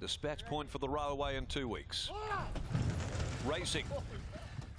Dispatch point for the railway in 2 weeks. Racing.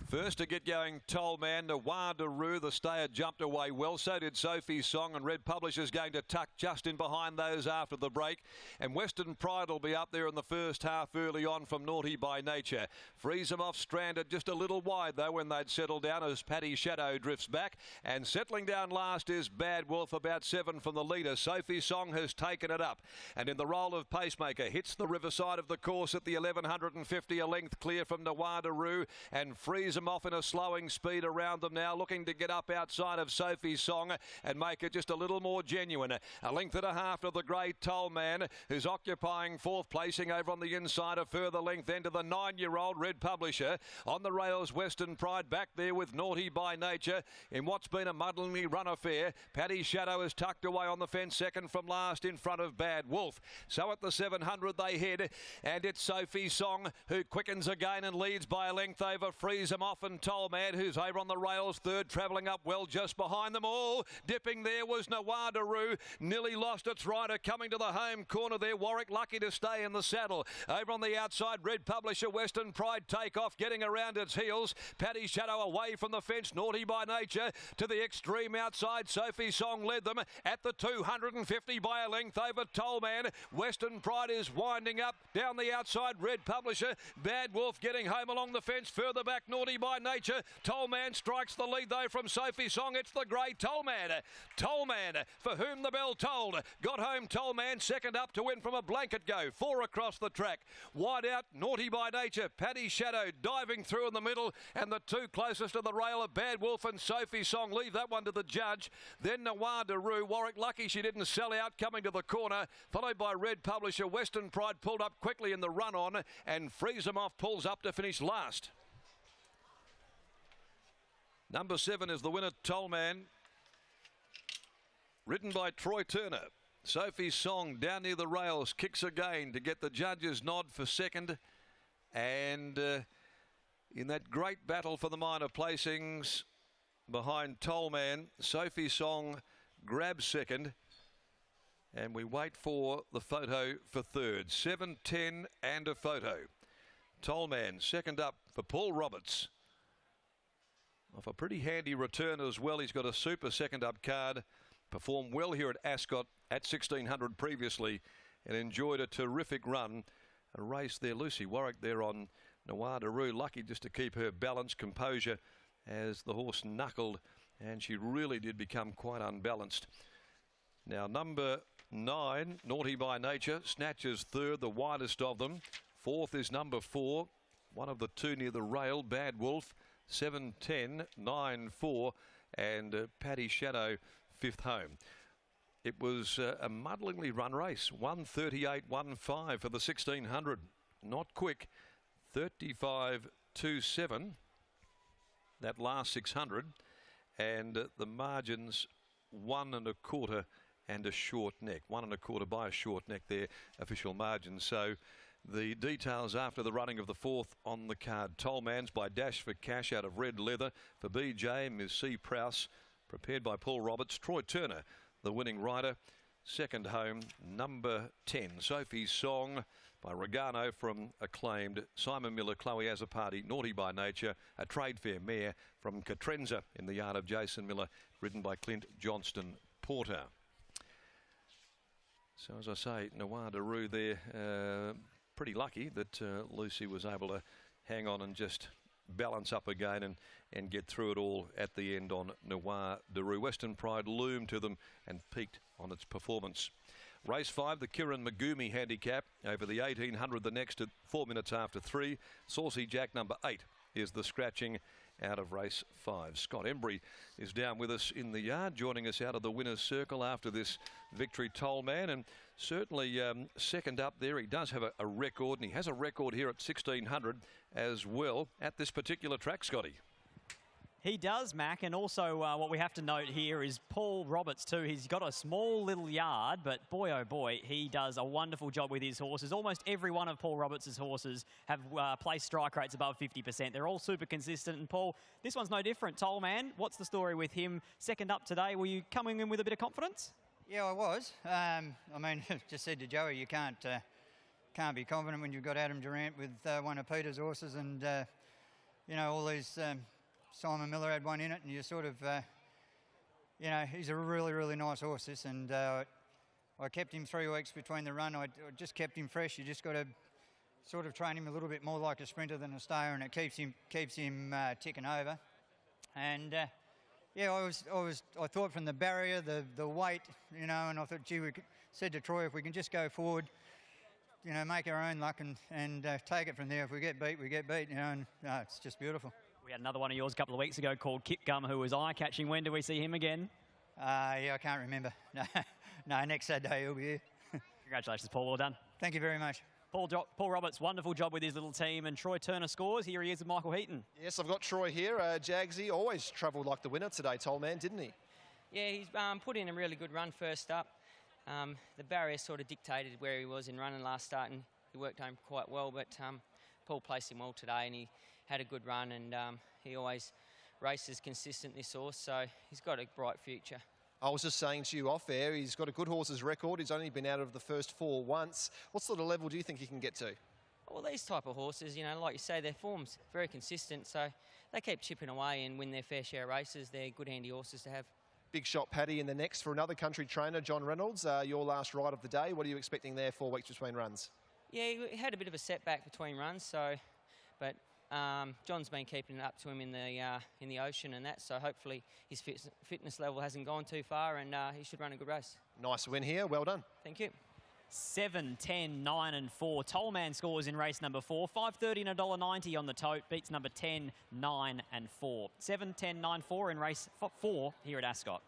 First to get going, Toll Man, Nawadaroo. The stayer jumped away well. So did Sophie's Song, and Red Publisher's going to tuck just in behind those after the break. And Western Pride will be up there in the first half early on from Naughty by Nature. Frees them off stranded just a little wide, though, when they'd settled down as Paddy Shadow drifts back. And settling down last is Bad Wolf, about 7 from the leader. Sophie's Song has taken it up. And in the role of pacemaker, hits the riverside of the course at the 1150, a length clear from Nawadaroo, and frees them off in a slowing speed around them now, looking to get up outside of Sophie's Song and make it just a little more genuine. A length and a half to the great Toll Man, who's occupying fourth, placing over on the inside a further length then to the 9-year-old Red Publisher. On the rails, Western Pride back there with Naughty by Nature in what's been a muddlingly run affair. Paddy Shadow is tucked away on the fence, second from last in front of Bad Wolf. So at the 700 they head, and it's Sophie's Song who quickens again and leads by a length over, frees them off, and Toll Man, who's over on the rails third, travelling up well just behind them all. Dipping there was Nawadaroo, nearly lost its rider coming to the home corner there. Warwick lucky to stay in the saddle. Over on the outside, Red Publisher, Western Pride take off, getting around its heels. Paddy Shadow away from the fence, Naughty by Nature to the extreme outside. Sophie's Song led them at the 250 by a length over Toll Man. Western Pride is winding up down the outside, Red Publisher. Bad Wolf getting home along the fence, further back Naughty by Nature. Toll Man strikes the lead though from Sophie's Song. It's the great Toll Man. Toll Man, for whom the bell tolled. Got home Toll Man, second up to win from a blanket go. 4 across the track. Wide out, Naughty by Nature. Paddy Shadow diving through in the middle, and the two closest to the rail are Bad Wolf and Sophie's Song. Leave that one to the judge. Then Nawadaroo. Warwick lucky she didn't sell out coming to the corner, followed by Red Publisher. Western Pride pulled up quickly in the run on and frees them off, pulls up to finish last. Number 7 is the winner, Toll Man, ridden by Troy Turner. Sophie's Song down near the rails, kicks again to get the judge's nod for second. And in that great battle for the minor placings behind Toll Man, Sophie's Song grabs second. And we wait for the photo for third. 7:10 and a photo. Toll Man second up for Paul Roberts. Off a pretty handy return as well. He's got a super second up card. Performed well here at Ascot at 1600 previously and enjoyed a terrific run. A race there, Lucy Warwick there on Nawadaroo. Lucky just to keep her balance, composure as the horse knuckled, and she really did become quite unbalanced. Now number 9, Naughty by Nature, snatches third, the widest of them. Fourth is number 4, one of the two near the rail, Bad Wolf. 7:10, 9:4, and Paddy Shadow fifth home. It was a muddlingly run race. 1:38.15 for the 1600. Not quick. 35.27. That last 600, and the margins 1 1/4 and a short neck. 1 1/4 by a short neck there, official margin. So the details after the running of the fourth on the card. Toll Man's by Dash for Cash out of red leather. For BJ, Ms. C. Prowse, prepared by Paul Roberts. Troy Turner, the winning rider. Second home, number 10, Sophie's Song by Regano from Acclaimed. Simon Miller, Chloe Azzopardi, Naughty by Nature. A trade fair mare from Catrenza in the yard of Jason Miller, ridden by Clint Johnston Porter. So as I say, Nawadaroo there, pretty lucky that Lucy was able to hang on and just balance up again and get through it all at the end on Nawadaroo. Western Pride loomed to them and peaked on its performance. Race 5, the Kieran Magumi handicap over the 1800, the next at 4 minutes after 3. Saucy Jack number 8 is the scratching out of race 5. Scott Embry is down with us in the yard, joining us out of the winner's circle after this victory. Toll Man, and certainly second up there. He does have a record, and he has a record here at 1600 as well at this particular track, Scotty. He does, Mac, and also what we have to note here is Paul Roberts too. He's got a small little yard, but boy oh boy, he does a wonderful job with his horses. Almost every one of Paul Roberts' horses have placed strike rates above 50%. They're all super consistent, and Paul, this one's no different. Toll Man, what's the story with him? Second up today, were you coming in with a bit of confidence? Yeah, I was. I mean, just said to Joey, you can't be confident when you've got Adam Durant with one of Peter's horses, and you know, all these. Simon Miller had one in it, and you sort of, you know, he's a really, really nice horse. This, and I kept him 3 weeks between the run. I just kept him fresh. You just got to sort of train him a little bit more like a sprinter than a stayer, and it keeps him ticking over. And yeah, I thought from the barrier, the weight, you know, and I thought, gee, said to Troy, if we can just go forward, you know, make our own luck and take it from there. If we get beat, we get beat, you know, and it's just beautiful. We had another one of yours a couple of weeks ago called Kip Gum, who was eye-catching. When do we see him again? Yeah, I can't remember. No, next Saturday he'll be here. Congratulations, Paul. Well done. Thank you very much. Paul Roberts, wonderful job with his little team. And Troy Turner scores. Here he is with Michael Heaton. Yes, I've got Troy here. Jagsy always travelled like the winner today, Toll Man, didn't he? Yeah, he's put in a really good run first up. The barrier sort of dictated where he was in running last start, and he worked home quite well. But Paul placed him well today, and he had a good run, and he always races consistent, this horse, so he's got a bright future. I was just saying to you off air, he's got a good horse's record. He's only been out of the first 4 once. What sort of level do you think he can get to? Well, these type of horses, you know, like you say, their form's very consistent, so they keep chipping away and win their fair share of races. They're good, handy horses to have. Big shot Paddy in the next for another country trainer, John Reynolds. Your last ride of the day. What are you expecting there 4 weeks between runs? Yeah, he had a bit of a setback between runs, but John's been keeping it up to him in the ocean and that, so hopefully his fitness level hasn't gone too far, and he should run a good race. Nice win here. Well done. Thank you. 7, 10, 9 and 4. Tollman scores in race number 4. $5.30 and $1.90 on the tote. Beats number 10, 9 and 4. 7, 10, 9, 4 in race 4 here at Ascot.